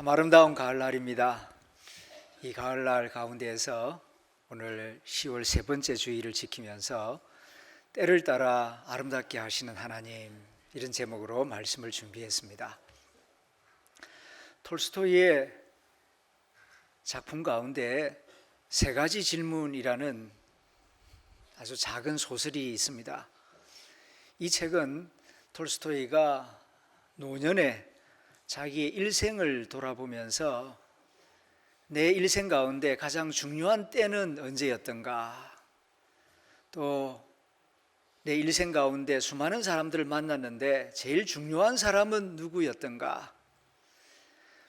참 아름다운 가을날입니다. 이 가을날 가운데에서 오늘 10월 세 번째 주일을 지키면서 때를 따라 아름답게 하시는 하나님, 이런 제목으로 말씀을 준비했습니다. 톨스토이의 작품 가운데 세 가지 질문이라는 아주 작은 소설이 있습니다. 이 책은 톨스토이가 노년에 자기의 일생을 돌아보면서 내 일생 가운데 가장 중요한 때는 언제였던가, 또 내 일생 가운데 수많은 사람들을 만났는데 제일 중요한 사람은 누구였던가,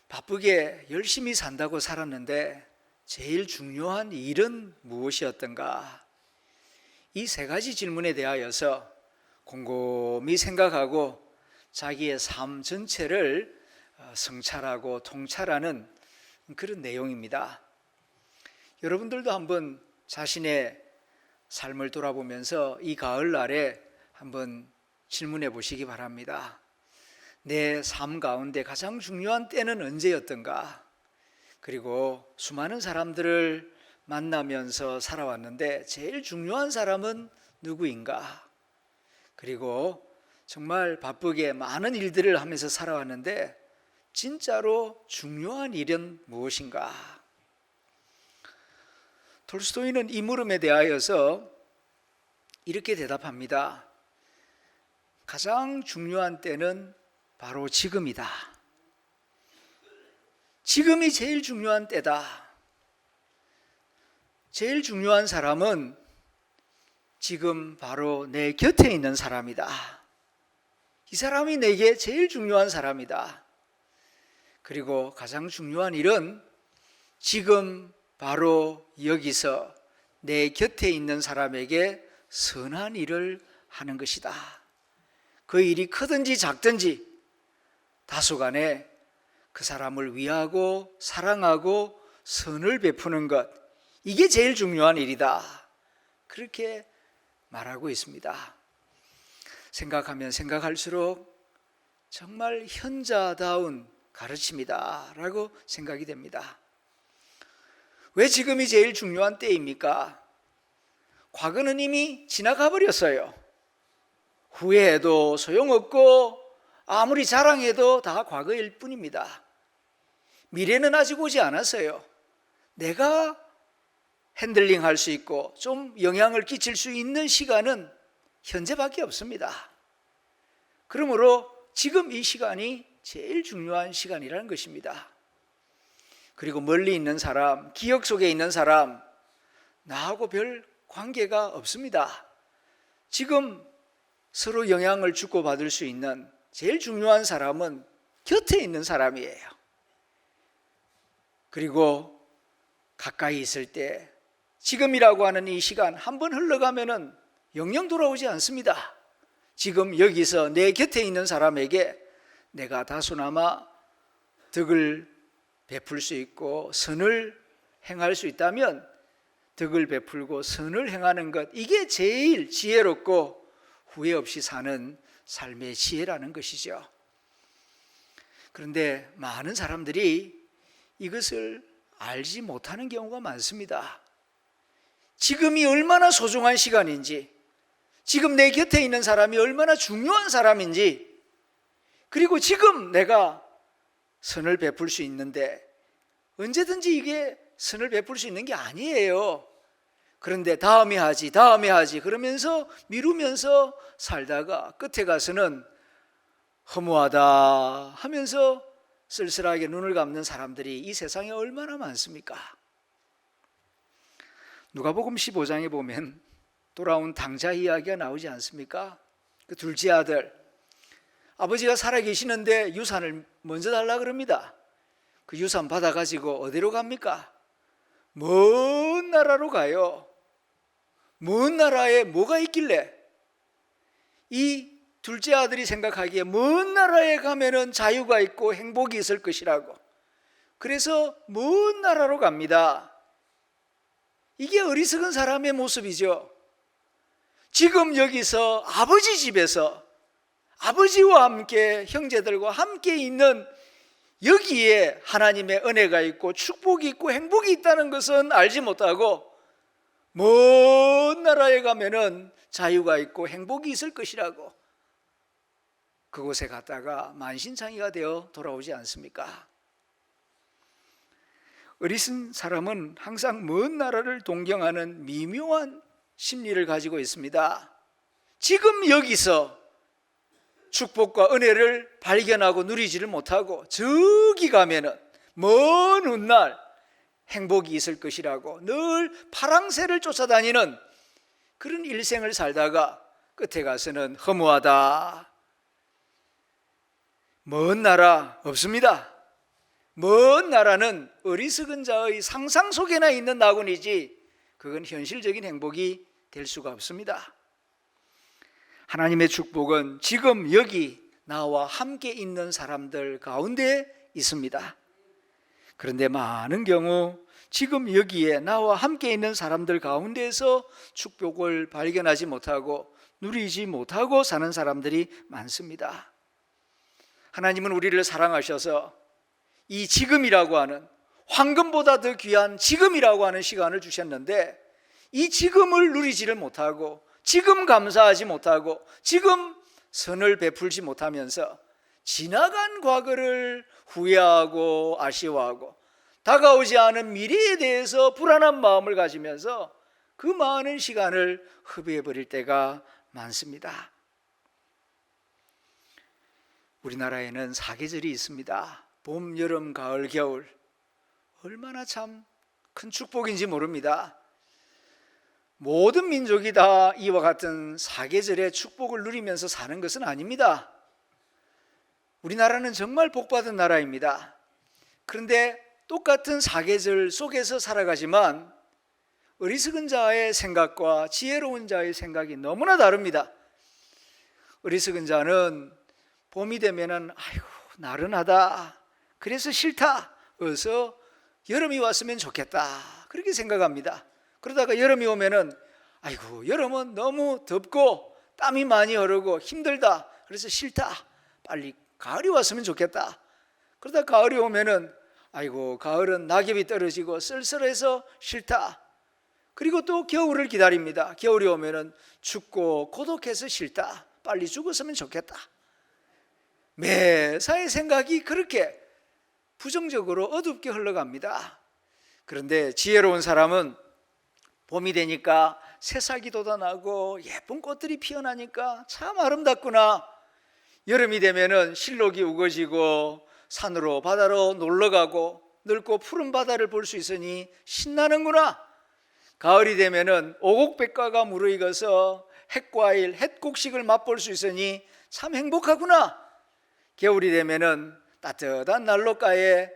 바쁘게 열심히 산다고 살았는데 제일 중요한 일은 무엇이었던가, 이 세 가지 질문에 대하여서 곰곰이 생각하고 자기의 삶 전체를 성찰하고 통찰하는 그런 내용입니다. 여러분들도 한번 자신의 삶을 돌아보면서 이 가을날에 한번 질문해 보시기 바랍니다. 내 삶 가운데 가장 중요한 때는 언제였던가, 그리고 수많은 사람들을 만나면서 살아왔는데 제일 중요한 사람은 누구인가, 그리고 정말 바쁘게 많은 일들을 하면서 살아왔는데 진짜로 중요한 일은 무엇인가? 톨스토이는 이 물음에 대하여서 이렇게 대답합니다. 가장 중요한 때는 바로 지금이다. 지금이 제일 중요한 때다. 제일 중요한 사람은 지금 바로 내 곁에 있는 사람이다. 이 사람이 내게 제일 중요한 사람이다. 그리고 가장 중요한 일은 지금 바로 여기서 내 곁에 있는 사람에게 선한 일을 하는 것이다. 그 일이 크든지 작든지 다소간에 그 사람을 위하고 사랑하고 선을 베푸는 것, 이게 제일 중요한 일이다. 그렇게 말하고 있습니다. 생각하면 생각할수록 정말 현자다운 가르침이다 라고 생각이 됩니다. 왜 지금이 제일 중요한 때입니까? 과거는 이미 지나가 버렸어요. 후회해도 소용없고 아무리 자랑해도 다 과거일 뿐입니다. 미래는 아직 오지 않았어요. 내가 핸들링 할 수 있고 좀 영향을 끼칠 수 있는 시간은 현재밖에 없습니다. 그러므로 지금 이 시간이 제일 중요한 시간이라는 것입니다. 그리고 멀리 있는 사람, 기억 속에 있는 사람, 나하고 별 관계가 없습니다. 지금 서로 영향을 주고받을 수 있는 제일 중요한 사람은 곁에 있는 사람이에요. 그리고 가까이 있을 때 지금이라고 하는 이 시간 한번 흘러가면은 영영 돌아오지 않습니다. 지금 여기서 내 곁에 있는 사람에게 내가 다소나마 덕을 베풀 수 있고 선을 행할 수 있다면 덕을 베풀고 선을 행하는 것, 이게 제일 지혜롭고 후회 없이 사는 삶의 지혜라는 것이죠. 그런데 많은 사람들이 이것을 알지 못하는 경우가 많습니다. 지금이 얼마나 소중한 시간인지, 지금 내 곁에 있는 사람이 얼마나 중요한 사람인지, 그리고 지금 내가 선을 베풀 수 있는데 언제든지 이게 선을 베풀 수 있는 게 아니에요. 그런데 다음에 하지 그러면서 미루면서 살다가 끝에 가서는 허무하다 하면서 쓸쓸하게 눈을 감는 사람들이 이 세상에 얼마나 많습니까? 누가복음 15장에 보면 돌아온 당자 이야기가 나오지 않습니까? 그 둘째 아들, 아버지가 살아계시는데 유산을 먼저 달라 그럽니다. 그 유산 받아가지고 어디로 갑니까? 먼 나라로 가요. 먼 나라에 뭐가 있길래? 이 둘째 아들이 생각하기에 먼 나라에 가면은 자유가 있고 행복이 있을 것이라고. 그래서 먼 나라로 갑니다. 이게 어리석은 사람의 모습이죠. 지금 여기서 아버지 집에서 아버지와 함께 형제들과 함께 있는 여기에 하나님의 은혜가 있고 축복이 있고 행복이 있다는 것은 알지 못하고 먼 나라에 가면은 자유가 있고 행복이 있을 것이라고 그곳에 갔다가 만신창이가 되어 돌아오지 않습니까? 어리석은 사람은 항상 먼 나라를 동경하는 미묘한 심리를 가지고 있습니다. 지금 여기서 축복과 은혜를 발견하고 누리지를 못하고 저기 가면은 먼 훗날 행복이 있을 것이라고 늘 파랑새를 쫓아다니는 그런 일생을 살다가 끝에 가서는 허무하다. 먼 나라 없습니다. 먼 나라는 어리석은 자의 상상 속에나 있는 낙원이지 그건 현실적인 행복이 될 수가 없습니다. 하나님의 축복은 지금 여기 나와 함께 있는 사람들 가운데 있습니다. 그런데 많은 경우 지금 여기에 나와 함께 있는 사람들 가운데에서 축복을 발견하지 못하고 누리지 못하고 사는 사람들이 많습니다. 하나님은 우리를 사랑하셔서 이 지금이라고 하는 황금보다 더 귀한 지금이라고 하는 시간을 주셨는데 이 지금을 누리지를 못하고 지금 감사하지 못하고 지금 선을 베풀지 못하면서 지나간 과거를 후회하고 아쉬워하고 다가오지 않은 미래에 대해서 불안한 마음을 가지면서 그 많은 시간을 허비해버릴 때가 많습니다. 우리나라에는 사계절이 있습니다. 봄, 여름, 가을, 겨울. 얼마나 참 큰 축복인지 모릅니다. 모든 민족이 다 이와 같은 사계절의 축복을 누리면서 사는 것은 아닙니다. 우리나라는 정말 복받은 나라입니다. 그런데 똑같은 사계절 속에서 살아가지만 어리석은 자의 생각과 지혜로운 자의 생각이 너무나 다릅니다. 어리석은 자는 봄이 되면은 아이고 나른하다, 그래서 싫다, 어서 여름이 왔으면 좋겠다 그렇게 생각합니다. 그러다가 여름이 오면은 아이고 여름은 너무 덥고 땀이 많이 흐르고 힘들다, 그래서 싫다, 빨리 가을이 왔으면 좋겠다. 그러다 가을이 오면은 아이고 가을은 낙엽이 떨어지고 쓸쓸해서 싫다. 그리고 또 겨울을 기다립니다. 겨울이 오면은 춥고 고독해서 싫다, 빨리 죽었으면 좋겠다. 매사의 생각이 그렇게 부정적으로 어둡게 흘러갑니다. 그런데 지혜로운 사람은 봄이 되니까 새싹이 돋아나고 예쁜 꽃들이 피어나니까 참 아름답구나. 여름이 되면은 실록이 우거지고 산으로 바다로 놀러가고 넓고 푸른 바다를 볼 수 있으니 신나는구나. 가을이 되면은 오곡백과가 무르익어서 햇과일, 햇곡식을 맛볼 수 있으니 참 행복하구나. 겨울이 되면은 따뜻한 난로가에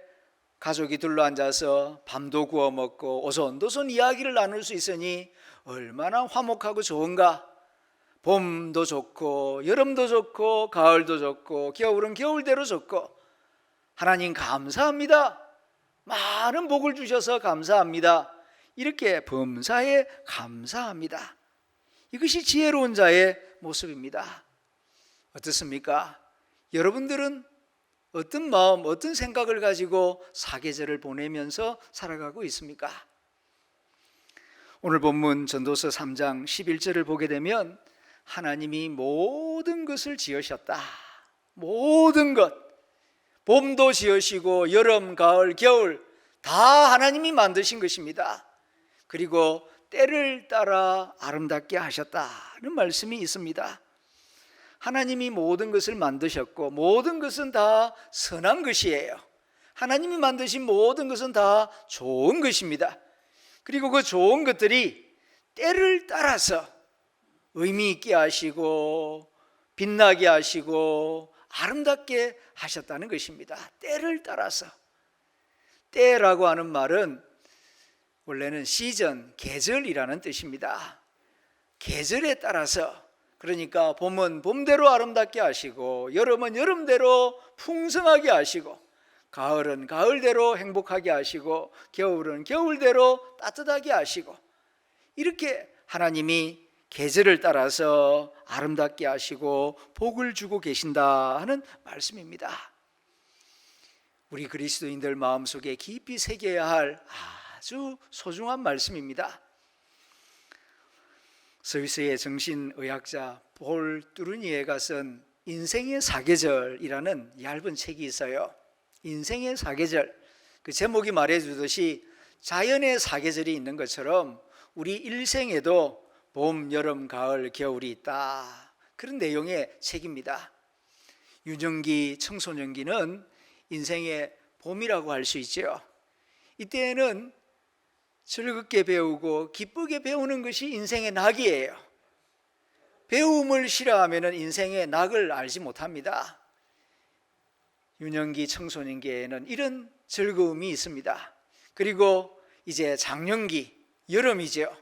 가족이 둘러앉아서 밤도 구워 먹고 오손도손 이야기를 나눌 수 있으니 얼마나 화목하고 좋은가. 봄도 좋고 여름도 좋고 가을도 좋고 겨울은 겨울대로 좋고 하나님 감사합니다. 많은 복을 주셔서 감사합니다. 이렇게 범사에 감사합니다. 이것이 지혜로운 자의 모습입니다. 어떻습니까? 여러분들은 어떤 마음, 어떤 생각을 가지고 사계절을 보내면서 살아가고 있습니까? 오늘 본문 전도서 3장 11절을 보게 되면 하나님이 모든 것을 지으셨다. 모든 것, 봄도 지으시고 여름, 가을, 겨울 다 하나님이 만드신 것입니다. 그리고 때를 따라 아름답게 하셨다는 말씀이 있습니다. 하나님이 모든 것을 만드셨고 모든 것은 다 선한 것이에요. 하나님이 만드신 모든 것은 다 좋은 것입니다. 그리고 그 좋은 것들이 때를 따라서 의미 있게 하시고 빛나게 하시고 아름답게 하셨다는 것입니다. 때를 따라서. 때라고 하는 말은 원래는 시즌, 계절이라는 뜻입니다. 계절에 따라서, 그러니까 봄은 봄대로 아름답게 하시고 여름은 여름대로 풍성하게 하시고 가을은 가을대로 행복하게 하시고 겨울은 겨울대로 따뜻하게 하시고 이렇게 하나님이 계절을 따라서 아름답게 하시고 복을 주고 계신다 하는 말씀입니다. 우리 그리스도인들 마음속에 깊이 새겨야 할 아주 소중한 말씀입니다. 스위스의 정신의학자 볼 뚜르니에가 쓴 인생의 사계절이라는 얇은 책이 있어요. 인생의 사계절, 그 제목이 말해주듯이 자연의 사계절이 있는 것처럼 우리 일생에도 봄, 여름, 가을, 겨울이 있다, 그런 내용의 책입니다. 유년기, 청소년기는 인생의 봄이라고 할 수 있죠. 이때에는 즐겁게 배우고 기쁘게 배우는 것이 인생의 낙이에요. 배움을 싫어하면 인생의 낙을 알지 못합니다. 유년기, 청소년기에는 이런 즐거움이 있습니다. 그리고 이제 장년기, 여름이죠.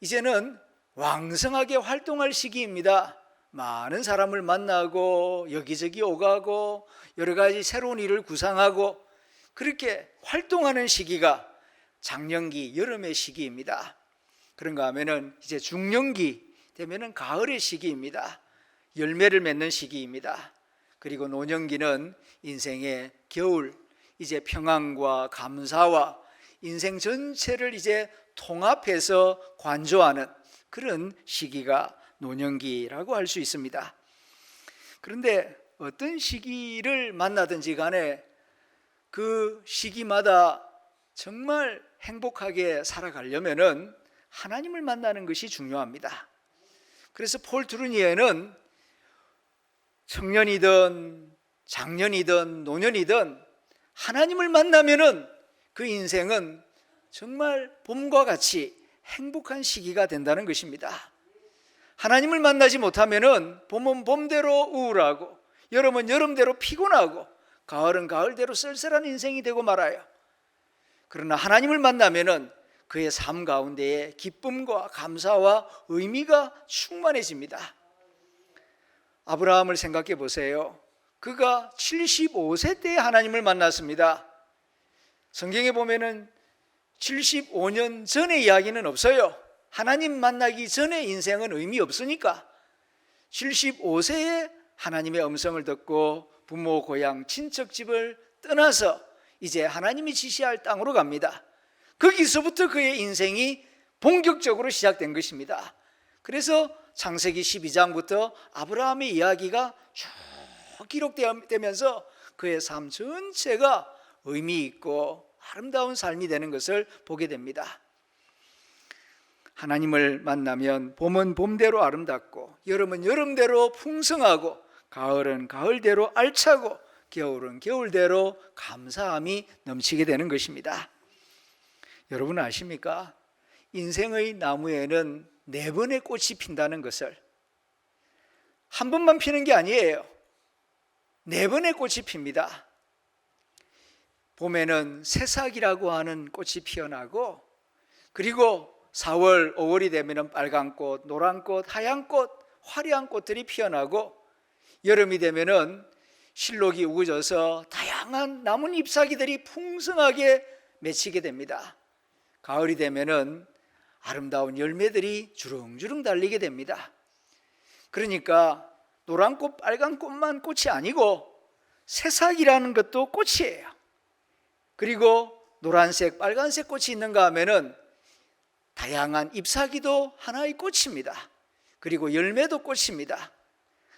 이제는 왕성하게 활동할 시기입니다. 많은 사람을 만나고 여기저기 오가고 여러 가지 새로운 일을 구상하고 그렇게 활동하는 시기가 장년기, 여름의 시기입니다. 그런가 하면은 이제 중년기 되면은 가을의 시기입니다. 열매를 맺는 시기입니다. 그리고 노년기는 인생의 겨울, 이제 평안과 감사와 인생 전체를 이제 통합해서 관조하는 그런 시기가 노년기라고 할 수 있습니다. 그런데 어떤 시기를 만나든지 간에 그 시기마다 정말 행복하게 살아가려면은 하나님을 만나는 것이 중요합니다. 그래서 폴 뚜르니에는 청년이든 장년이든 노년이든 하나님을 만나면은 그 인생은 정말 봄과 같이 행복한 시기가 된다는 것입니다. 하나님을 만나지 못하면은 봄은 봄대로 우울하고 여름은 여름대로 피곤하고 가을은 가을대로 쓸쓸한 인생이 되고 말아요. 그러나 하나님을 만나면은 그의 삶 가운데에 기쁨과 감사와 의미가 충만해집니다. 아브라함을 생각해 보세요. 그가 75세 때에 하나님을 만났습니다. 성경에 보면은 75년 전의 이야기는 없어요. 하나님 만나기 전에 인생은 의미 없으니까 75세에 하나님의 음성을 듣고 부모, 고향, 친척집을 떠나서 이제 하나님이 지시할 땅으로 갑니다. 거기서부터 그의 인생이 본격적으로 시작된 것입니다. 그래서 창세기 12장부터 아브라함의 이야기가 쭉 기록되면서 그의 삶 전체가 의미 있고 아름다운 삶이 되는 것을 보게 됩니다. 하나님을 만나면 봄은 봄대로 아름답고 여름은 여름대로 풍성하고 가을은 가을대로 알차고 겨울은 겨울대로 감사함이 넘치게 되는 것입니다. 여러분 아십니까? 인생의 나무에는 4번의 꽃이 핀다는 것을. 한 번만 피는 게 아니에요. 4번의 꽃이 핍니다. 봄에는 새싹이라고 하는 꽃이 피어나고, 그리고 4월, 5월이 되면 빨간 꽃, 노란 꽃, 하얀 꽃, 화려한 꽃들이 피어나고, 여름이 되면은 실록이 우거져서 다양한 나뭇 잎사귀들이 풍성하게 맺히게 됩니다. 가을이 되면은 아름다운 열매들이 주렁주렁 달리게 됩니다. 그러니까 노란 꽃, 빨간 꽃만 꽃이 아니고 새싹이라는 것도 꽃이에요. 그리고 노란색, 빨간색 꽃이 있는가 하면은 다양한 잎사귀도 하나의 꽃입니다. 그리고 열매도 꽃입니다.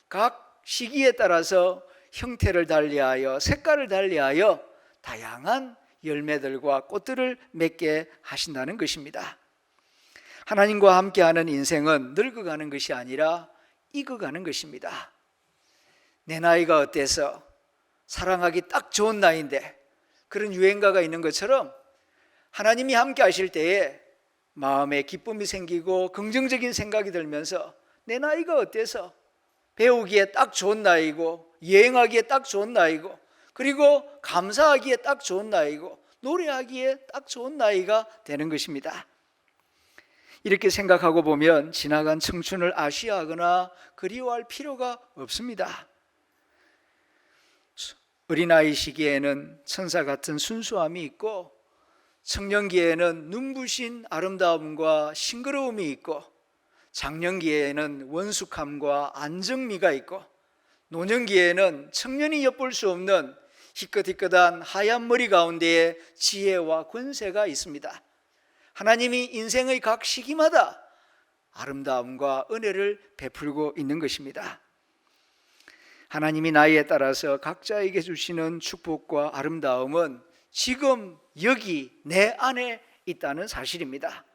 각 시기에 따라서 형태를 달리하여 색깔을 달리하여 다양한 열매들과 꽃들을 맺게 하신다는 것입니다. 하나님과 함께하는 인생은 늙어가는 것이 아니라 익어가는 것입니다. 내 나이가 어때서 사랑하기 딱 좋은 나이인데 그런 유행가가 있는 것처럼 하나님이 함께 하실 때에 마음에 기쁨이 생기고 긍정적인 생각이 들면서 내 나이가 어때서 배우기에 딱 좋은 나이고 여행하기에 딱 좋은 나이고 그리고 감사하기에 딱 좋은 나이고 노래하기에 딱 좋은 나이가 되는 것입니다. 이렇게 생각하고 보면 지나간 청춘을 아쉬워하거나 그리워할 필요가 없습니다. 어린아이 시기에는 천사 같은 순수함이 있고 청년기에는 눈부신 아름다움과 싱그러움이 있고 장년기에는 원숙함과 안정미가 있고 노년기에는 청년이 엿볼 수 없는 희끗희끗한 하얀 머리 가운데에 지혜와 권세가 있습니다. 하나님이 인생의 각 시기마다 아름다움과 은혜를 베풀고 있는 것입니다. 하나님이 나이에 따라서 각자에게 주시는 축복과 아름다움은 지금 여기 내 안에 있다는 사실입니다.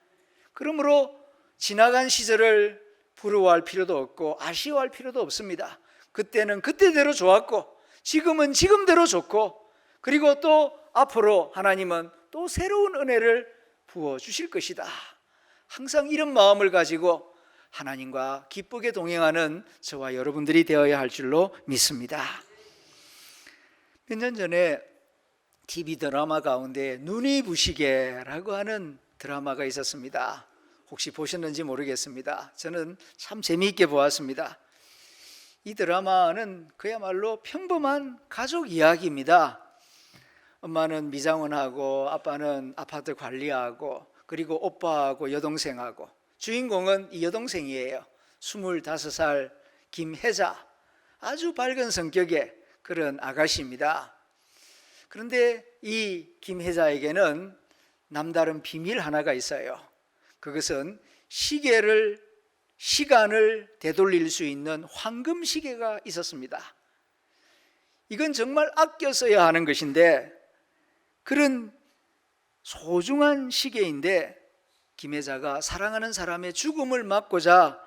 그러므로 지나간 시절을 부러워할 필요도 없고 아쉬워할 필요도 없습니다. 그때는 그때대로 좋았고 지금은 지금대로 좋고, 그리고 또 앞으로 하나님은 또 새로운 은혜를 부어주실 것이다. 항상 이런 마음을 가지고 하나님과 기쁘게 동행하는 저와 여러분들이 되어야 할 줄로 믿습니다. 몇 년 전에 TV 드라마 가운데 눈이 부시게라고 하는 드라마가 있었습니다. 혹시 보셨는지 모르겠습니다. 저는 참 재미있게 보았습니다. 이 드라마는 그야말로 평범한 가족 이야기입니다. 엄마는 미장원하고 아빠는 아파트 관리하고 그리고 오빠하고 여동생하고, 주인공은 이 여동생이에요. 25살 김혜자, 아주 밝은 성격의 그런 아가씨입니다. 그런데 이 김혜자에게는 남다른 비밀 하나가 있어요. 그것은 시간을 되돌릴 수 있는 황금 시계가 있었습니다. 이건 정말 아껴 써야 하는 것인데, 그런 소중한 시계인데 김혜자가 사랑하는 사람의 죽음을 막고자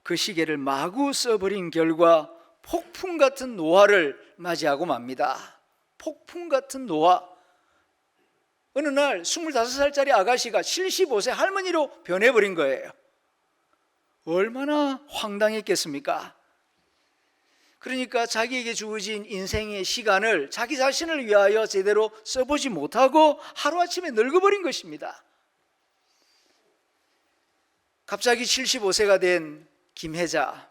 그 시계를 마구 써버린 결과 폭풍 같은 노화를 맞이하고 맙니다. 폭풍 같은 노화. 어느 날 25살짜리 아가씨가 75세 할머니로 변해버린 거예요. 얼마나 황당했겠습니까? 그러니까 자기에게 주어진 인생의 시간을 자기 자신을 위하여 제대로 써보지 못하고 하루아침에 늙어버린 것입니다. 갑자기 75세가 된 김혜자,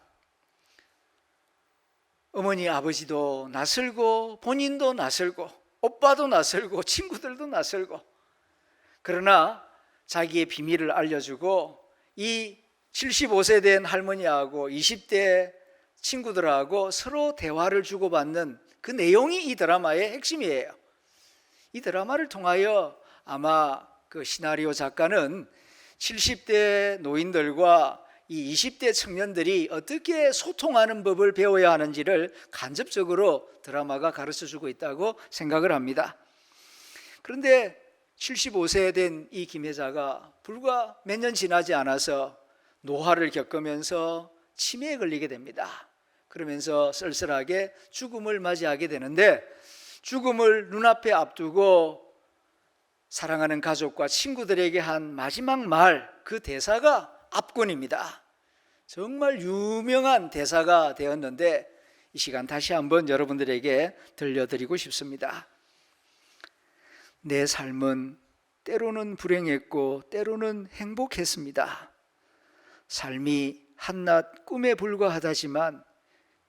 어머니 아버지도 낯설고 본인도 낯설고 오빠도 낯설고 친구들도 낯설고, 그러나 자기의 비밀을 알려주고 이 75세 된 할머니하고 20대 친구들하고 서로 대화를 주고받는 그 내용이 이 드라마의 핵심이에요. 이 드라마를 통하여 아마 그 시나리오 작가는 70대 노인들과 이 20대 청년들이 어떻게 소통하는 법을 배워야 하는지를 간접적으로 드라마가 가르쳐주고 있다고 생각을 합니다. 그런데 75세 된 이 김혜자가 불과 몇 년 지나지 않아서 노화를 겪으면서 치매에 걸리게 됩니다. 그러면서 쓸쓸하게 죽음을 맞이하게 되는데, 죽음을 눈앞에 앞두고 사랑하는 가족과 친구들에게 한 마지막 말, 그 대사가 압권입니다. 정말 유명한 대사가 되었는데 이 시간 다시 한번 여러분들에게 들려드리고 싶습니다. 내 삶은 때로는 불행했고 때로는 행복했습니다. 삶이 한낱 꿈에 불과하다지만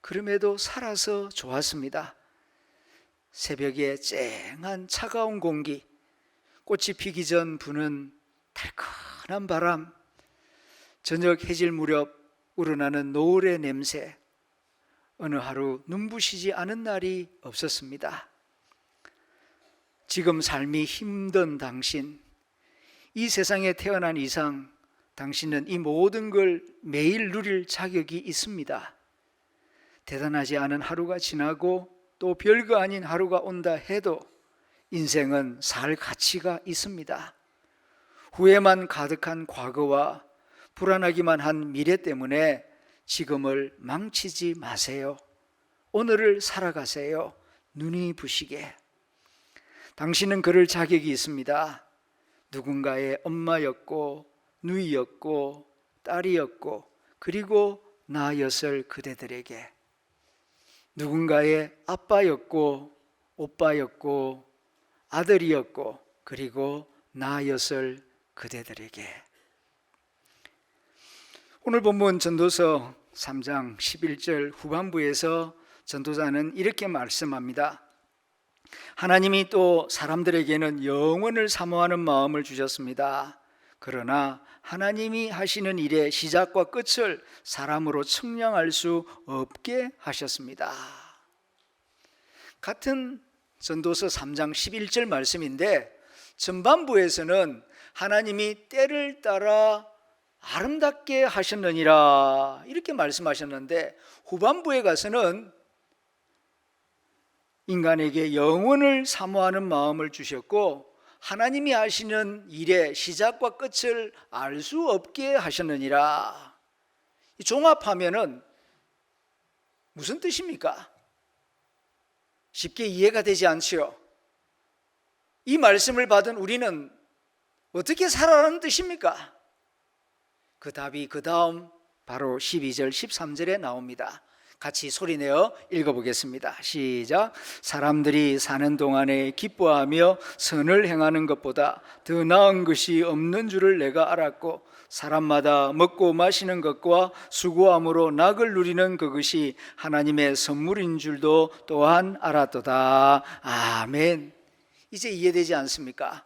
그럼에도 살아서 좋았습니다. 새벽에 쨍한 차가운 공기, 꽃이 피기 전 부는 달큰한 바람, 저녁 해질 무렵 우러나는 노을의 냄새, 어느 하루 눈부시지 않은 날이 없었습니다. 지금 삶이 힘든 당신, 이 세상에 태어난 이상 당신은 이 모든 걸 매일 누릴 자격이 있습니다. 대단하지 않은 하루가 지나고 또 별거 아닌 하루가 온다 해도 인생은 살 가치가 있습니다. 후회만 가득한 과거와 불안하기만 한 미래 때문에 지금을 망치지 마세요. 오늘을 살아가세요. 눈이 부시게. 당신은 그럴 자격이 있습니다. 누군가의 엄마였고 누이였고 딸이었고 그리고 나였을 그대들에게, 누군가의 아빠였고 오빠였고 아들이었고 그리고 나였을 그대들에게. 오늘 본문 전도서 3장 11절 후반부에서 전도자는 이렇게 말씀합니다. 하나님이 또 사람들에게는 영원을 사모하는 마음을 주셨습니다. 그러나 하나님이 하시는 일의 시작과 끝을 사람으로 측량할 수 없게 하셨습니다. 같은 전도서 3장 11절 말씀인데, 전반부에서는 하나님이 때를 따라 아름답게 하셨느니라 이렇게 말씀하셨는데, 후반부에 가서는 인간에게 영원을 사모하는 마음을 주셨고, 하나님이 하시는 일의 시작과 끝을 알 수 없게 하셨느니라. 종합하면은 무슨 뜻입니까? 쉽게 이해가 되지 않지요. 이 말씀을 받은 우리는 어떻게 살아라는 뜻입니까? 그 답이 그 다음 바로 12절 13절에 나옵니다. 같이 소리내어 읽어보겠습니다. 시작. 사람들이 사는 동안에 기뻐하며 선을 행하는 것보다 더 나은 것이 없는 줄을 내가 알았고, 사람마다 먹고 마시는 것과 수고함으로 낙을 누리는 그것이 하나님의 선물인 줄도 또한 알았도다. 아멘. 이제 이해되지 않습니까?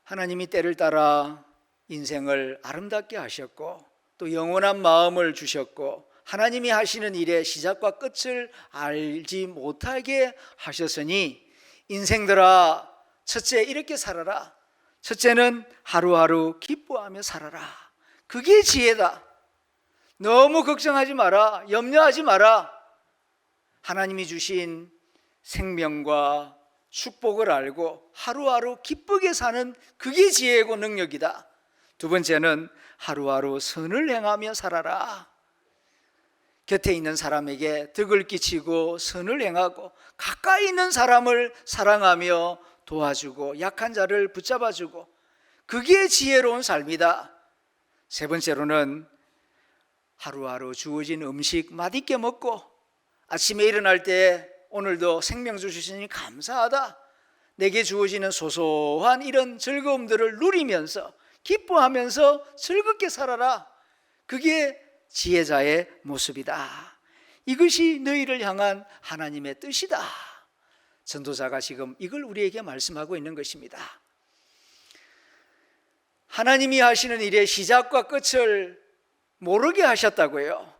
하나님이 때를 따라 인생을 아름답게 하셨고, 또 영원한 마음을 주셨고, 하나님이 하시는 일의 시작과 끝을 알지 못하게 하셨으니, 인생들아, 첫째 이렇게 살아라. 첫째는 하루하루 기뻐하며 살아라. 그게 지혜다. 너무 걱정하지 마라. 염려하지 마라. 하나님이 주신 생명과 축복을 알고 하루하루 기쁘게 사는 그게 지혜고 능력이다. 두 번째는 하루하루 선을 행하며 살아라. 곁에 있는 사람에게 덕을 끼치고 선을 행하고, 가까이 있는 사람을 사랑하며 도와주고 약한 자를 붙잡아주고, 그게 지혜로운 삶이다. 세 번째로는 하루하루 주어진 음식 맛있게 먹고, 아침에 일어날 때 오늘도 생명 주시니 감사하다. 내게 주어지는 소소한 이런 즐거움들을 누리면서 기뻐하면서 즐겁게 살아라. 그게 지혜자의 모습이다. 이것이 너희를 향한 하나님의 뜻이다. 전도자가 지금 이걸 우리에게 말씀하고 있는 것입니다. 하나님이 하시는 일의 시작과 끝을 모르게 하셨다고요.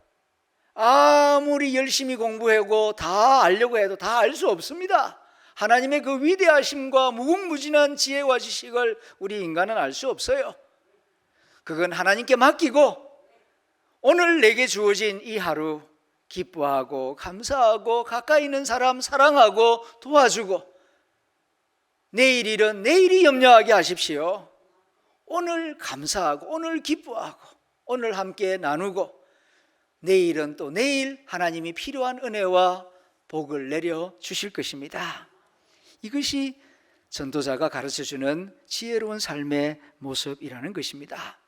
아무리 열심히 공부하고 다 알려고 해도 다 알 수 없습니다. 하나님의 그 위대하심과 무궁무진한 지혜와 지식을 우리 인간은 알 수 없어요. 그건 하나님께 맡기고, 오늘 내게 주어진 이 하루 기뻐하고 감사하고 가까이 있는 사람 사랑하고 도와주고, 내일 일은 내일이 염려하게 하십시오. 오늘 감사하고 오늘 기뻐하고 오늘 함께 나누고, 내일은 또 내일 하나님이 필요한 은혜와 복을 내려 주실 것입니다. 이것이 전도자가 가르쳐주는 지혜로운 삶의 모습이라는 것입니다.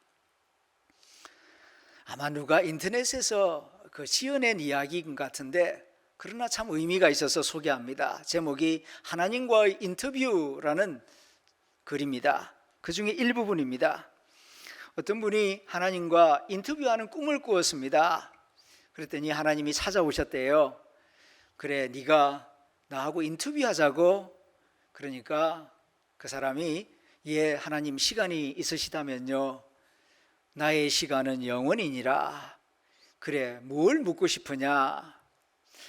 아마 누가 인터넷에서 그 지어낸 이야기인 것 같은데, 그러나 참 의미가 있어서 소개합니다. 제목이 하나님과의 인터뷰라는 글입니다. 그 중에 일부분입니다. 어떤 분이 하나님과 인터뷰하는 꿈을 꾸었습니다. 그랬더니 하나님이 찾아오셨대요. 그래, 네가 나하고 인터뷰하자고. 그러니까 그 사람이, 예, 하나님 시간이 있으시다면요, 나의 시간은 영원이니라. 그래, 뭘 묻고 싶으냐?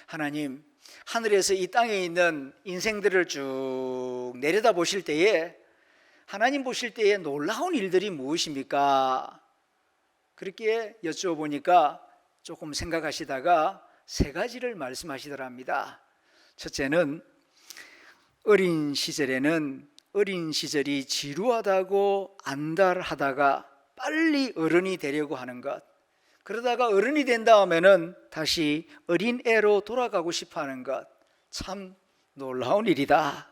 하나님, 하늘에서 이 땅에 있는 인생들을 쭉 내려다 보실 때에, 하나님 보실 때에 놀라운 일들이 무엇입니까? 그렇게 여쭤보니까 조금 생각하시다가 세 가지를 말씀하시더랍니다. 첫째는 어린 시절에는 어린 시절이 지루하다고 안달하다가 빨리 어른이 되려고 하는 것, 그러다가 어른이 된 다음에는 다시 어린애로 돌아가고 싶어 하는 것, 참 놀라운 일이다.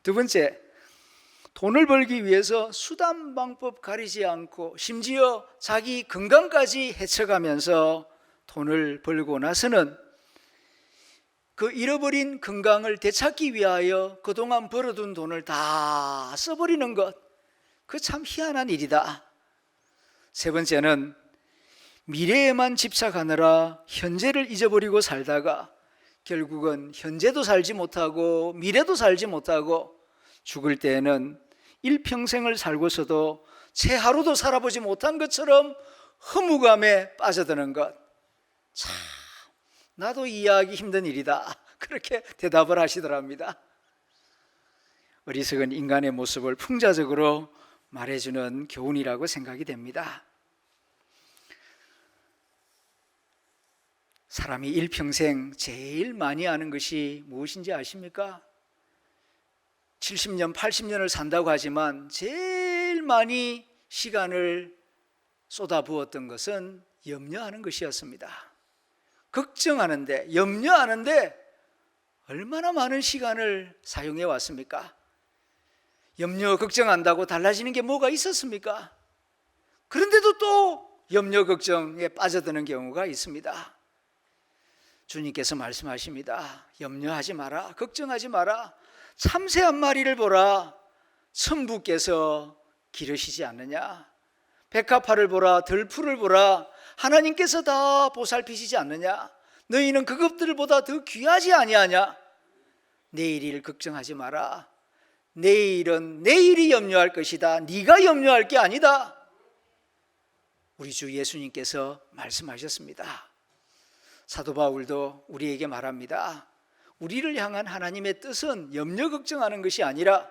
두 번째, 돈을 벌기 위해서 수단 방법 가리지 않고 심지어 자기 건강까지 해쳐가면서 돈을 벌고 나서는 그 잃어버린 건강을 되찾기 위하여 그동안 벌어둔 돈을 다 써버리는 것, 그 참 희한한 일이다. 세 번째는 미래에만 집착하느라 현재를 잊어버리고 살다가 결국은 현재도 살지 못하고 미래도 살지 못하고 죽을 때에는 일평생을 살고서도 채 하루도 살아보지 못한 것처럼 허무감에 빠져드는 것, 참 나도 이해하기 힘든 일이다. 그렇게 대답을 하시더랍니다. 어리석은 인간의 모습을 풍자적으로 말해주는 교훈이라고 생각이 됩니다. 사람이 일평생 제일 많이 하는 것이 무엇인지 아십니까? 70년, 80년을 산다고 하지만 제일 많이 시간을 쏟아부었던 것은 염려하는 것이었습니다. 걱정하는데, 염려하는데 얼마나 많은 시간을 사용해 왔습니까? 염려, 걱정한다고 달라지는 게 뭐가 있었습니까? 그런데도 또 염려, 걱정에 빠져드는 경우가 있습니다. 주님께서 말씀하십니다. 염려하지 마라, 걱정하지 마라. 참새 한 마리를 보라. 천부께서 기르시지 않느냐? 백합화를 보라, 들풀을 보라. 하나님께서 다 보살피시지 않느냐? 너희는 그것들보다 더 귀하지 아니하냐? 내일을 걱정하지 마라. 내일은 내일이 염려할 것이다. 네가 염려할 게 아니다. 우리 주 예수님께서 말씀하셨습니다. 사도 바울도 우리에게 말합니다. 우리를 향한 하나님의 뜻은 염려 걱정하는 것이 아니라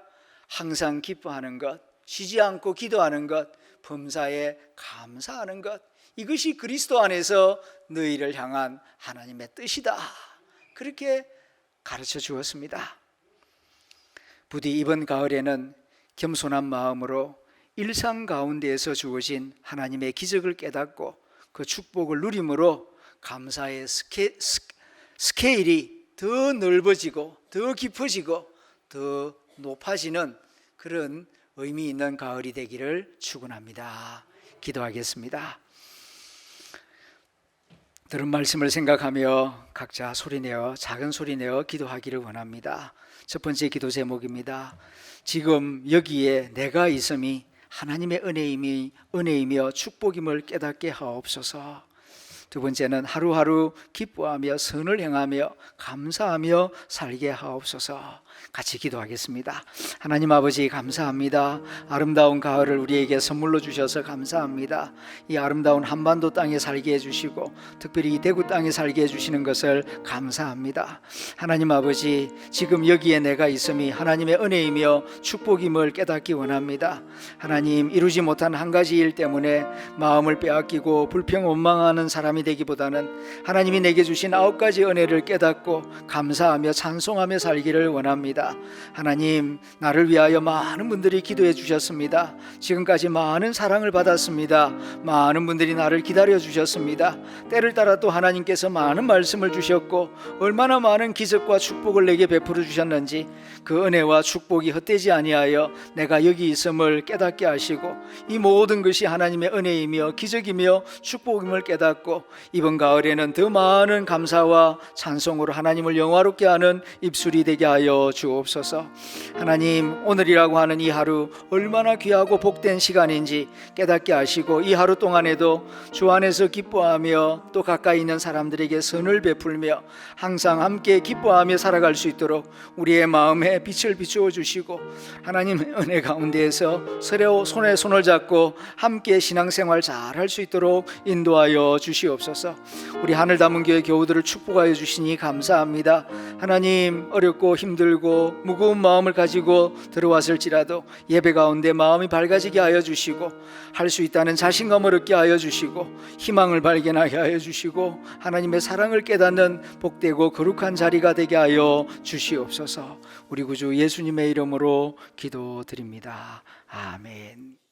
항상 기뻐하는 것, 쉬지 않고 기도하는 것, 범사에 감사하는 것, 이것이 그리스도 안에서 너희를 향한 하나님의 뜻이다. 그렇게 가르쳐 주었습니다. 부디 이번 가을에는 겸손한 마음으로 일상 가운데에서 주어진 하나님의 기적을 깨닫고 그 축복을 누림으로 감사의 스케일이 더 넓어지고 더 깊어지고 더 높아지는 그런 의미 있는 가을이 되기를 축원합니다. 기도하겠습니다. 들은 말씀을 생각하며 각자 소리내어 작은 소리내어 기도하기를 원합니다. 첫 번째 기도 제목입니다. 지금 여기에 내가 있음이 하나님의 은혜이며 축복임을 깨닫게 하옵소서. 두 번째는 하루하루 기뻐하며 선을 행하며 감사하며 살게 하옵소서. 같이 기도하겠습니다. 하나님 아버지 감사합니다. 아름다운 가을을 우리에게 선물로 주셔서 감사합니다. 이 아름다운 한반도 땅에 살게 해주시고 특별히 이 대구 땅에 살게 해주시는 것을 감사합니다. 하나님 아버지, 지금 여기에 내가 있음이 하나님의 은혜이며 축복임을 깨닫기 원합니다. 하나님, 이루지 못한 한 가지 일 때문에 마음을 빼앗기고 불평 원망하는 사람이 되기보다는 하나님이 내게 주신 9가지 은혜를 깨닫고 감사하며 찬송하며 살기를 원합니다. 하나님, 나를 위하여 많은 분들이 기도해 주셨습니다. 지금까지 많은 사랑을 받았습니다. 많은 분들이 나를 기다려 주셨습니다. 때를 따라 또 하나님께서 많은 말씀을 주셨고 얼마나 많은 기적과 축복을 내게 베풀어 주셨는지 그 은혜와 축복이 헛되지 아니하여 내가 여기 있음을 깨닫게 하시고 이 모든 것이 하나님의 은혜이며 기적이며 축복임을 깨닫고 이번 가을에는 더 많은 감사와 찬송으로 하나님을 영화롭게 하는 입술이 되게 하여 주옵소서. 하나님, 오늘이라고 하는 이 하루 얼마나 귀하고 복된 시간인지 깨닫게 하시고 이 하루 동안에도 주 안에서 기뻐하며 또 가까이 있는 사람들에게 선을 베풀며 항상 함께 기뻐하며 살아갈 수 있도록 우리의 마음에 빛을 비추어 주시고 하나님의 은혜 가운데에서 서로 손에 손을 잡고 함께 신앙생활 잘 할 수 있도록 인도하여 주시옵소서. 우리 하늘 담은 교회 교우들을 축복하여 주시니 감사합니다. 하나님, 어렵고 힘들고 무거운 마음을 가지고 들어왔을지라도 예배 가운데 마음이 밝아지게 하여 주시고 할 수 있다는 자신감을 얻게 하여 주시고 희망을 발견하게 하여 주시고 하나님의 사랑을 깨닫는 복되고 거룩한 자리가 되게 하여 주시옵소서. 우리 구주 예수님의 이름으로 기도드립니다. 아멘.